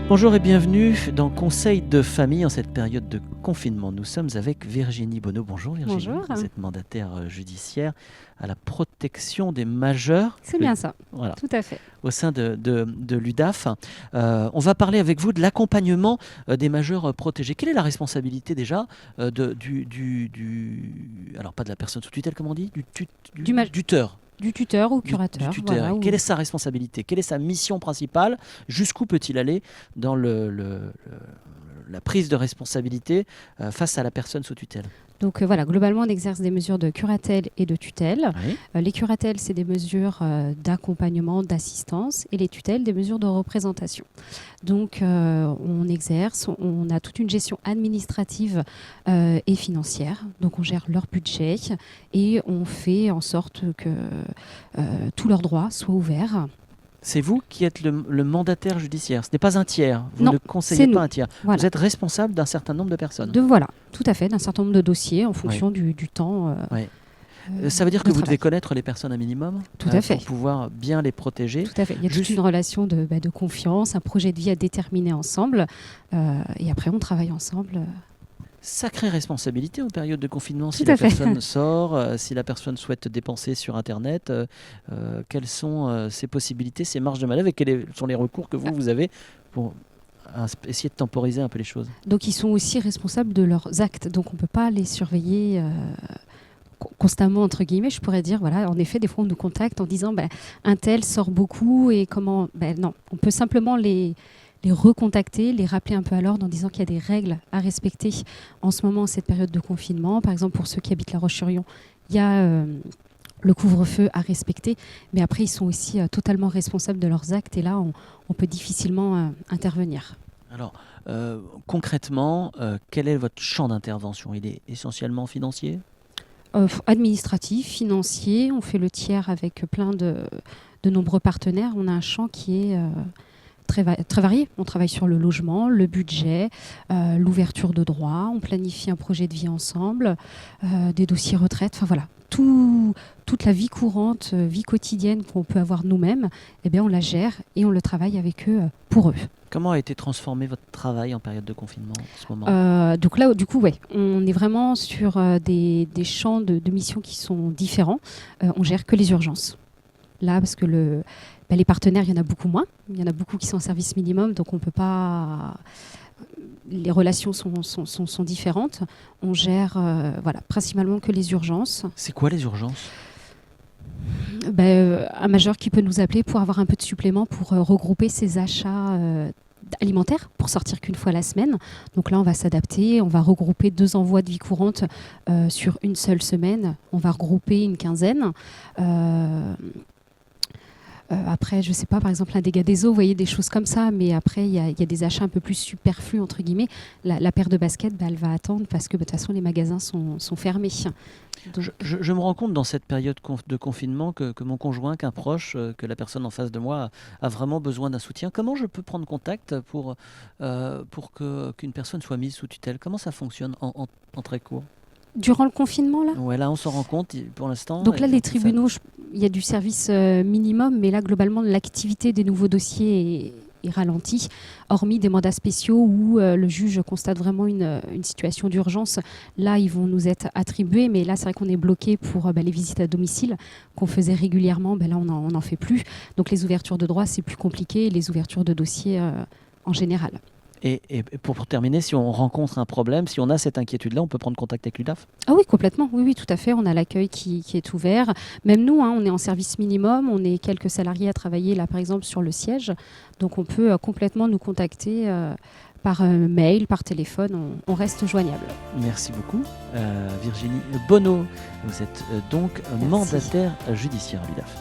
Bonjour et bienvenue dans Conseil de famille en cette période de confinement. Nous sommes avec Virginie Bonneau. Bonjour Virginie, Bonjour. vous êtes mandataire judiciaire à la protection des majeurs. C'est bien ça, Voilà, tout à fait. au sein de l'UDAF. On va parler avec vous de l'accompagnement des majeurs protégés. Quelle est la responsabilité déjà alors pas de la personne sous tutelle, comment on dit, du tuteur? Du tuteur ou Du curateur. tuteur. Voilà, Quelle est sa responsabilité? Quelle est sa mission principale? Jusqu'où peut-il aller dans la prise de responsabilité face à la personne sous tutelle? Donc voilà, globalement, on exerce des mesures de curatelle et de tutelle. Oui. Les curatelles, c'est des mesures d'accompagnement, d'assistance, et les tutelles, des mesures de représentation. Donc on exerce, on a toute une gestion administrative et financière. Donc on gère leur budget et on fait en sorte que tous leurs droits soient ouverts. C'est vous qui êtes le mandataire judiciaire. Ce n'est pas un tiers. Vous Non, ne conseillez c'est pas nous. un tiers. Voilà. Vous êtes responsable d'un certain nombre de personnes. Voilà, tout à fait, d'un certain nombre de dossiers en fonction du temps. Oui. Ça veut dire que de vous travail. devez connaître les personnes un minimum Tout à fait. pour pouvoir bien les protéger. Tout à fait. Il y a Juste- toute une relation de confiance, un projet de vie à déterminer ensemble. Et après, on travaille ensemble. Sacrée responsabilité en période de confinement. Si Tout à la fait. personne sort, si la personne souhaite dépenser sur Internet, quelles sont ses possibilités, ses marges de manœuvre et quels sont les recours que vous avez pour essayer de temporiser un peu les choses? Donc, ils sont aussi responsables de leurs actes. Donc, on ne peut pas les surveiller constamment, entre guillemets. Je pourrais dire, voilà, en effet, des fois, on nous contacte en disant, un tel sort beaucoup et comment... non, on peut simplement les recontacter, les rappeler un peu à l'ordre en disant qu'il y a des règles à respecter en ce moment, cette période de confinement. Par exemple, pour ceux qui habitent La Roche-sur-Yon, il y a le couvre-feu à respecter, mais après, ils sont aussi totalement responsables de leurs actes et là, on peut difficilement intervenir. Alors, concrètement, quel est votre champ d'intervention? Il est essentiellement financier? Administratif, financier, on fait le tiers avec plein de nombreux partenaires. On a un champ qui est... très varié. On travaille sur le logement, le budget, l'ouverture de droits, on planifie un projet de vie ensemble, des dossiers retraite, enfin voilà. Toute la vie courante, vie quotidienne qu'on peut avoir nous-mêmes, eh bien on la gère et on le travaille avec eux pour eux. Comment a été transformé votre travail en période de confinement en ce moment? Donc là, du coup, ouais, on est vraiment sur des champs de missions qui sont différents. On gère que les urgences. Là, parce que les partenaires, il y en a beaucoup moins. Il y en a beaucoup qui sont en service minimum, donc on peut pas... Les relations sont différentes. On gère principalement que les urgences. C'est quoi les urgences? Un majeur qui peut nous appeler pour avoir un peu de supplément pour regrouper ses achats alimentaires pour sortir qu'une fois la semaine. Donc là, on va s'adapter. On va regrouper 2 envois de vie courante sur une seule semaine. On va regrouper une quinzaine. Après, je ne sais pas, par exemple, un dégât des eaux, vous voyez, des choses comme ça. Mais après, il y a des achats un peu plus superflus, entre guillemets. La paire de baskets, elle va attendre parce que de toute façon, les magasins sont fermés. Donc... Je me rends compte dans cette période de confinement que mon conjoint, qu'un proche, que la personne en face de moi a vraiment besoin d'un soutien. Comment je peux prendre contact pour qu'une personne soit mise sous tutelle? Comment ça fonctionne en très court? Durant le confinement, là? Ouais, là, on s'en rend compte pour l'instant. Donc là, les tribunaux, il y a du service minimum, mais là, globalement, l'activité des nouveaux dossiers est ralentie, hormis des mandats spéciaux où le juge constate vraiment une situation d'urgence. Là, ils vont nous être attribués, mais là, c'est vrai qu'on est bloqué pour les visites à domicile qu'on faisait régulièrement. Là, on n'en fait plus. Donc les ouvertures de droits, c'est plus compliqué, les ouvertures de dossiers en général. Et pour terminer, si on rencontre un problème, si on a cette inquiétude-là, on peut prendre contact avec l'UDAF? Ah oui, complètement. Oui, tout à fait. On a l'accueil qui est ouvert. Même nous, on est en service minimum. On est quelques salariés à travailler, là, par exemple, sur le siège. Donc, on peut complètement nous contacter par mail, par téléphone. On reste joignable. Merci beaucoup. Virginie Bonneau, vous êtes donc Merci. mandataire judiciaire à l'UDAF.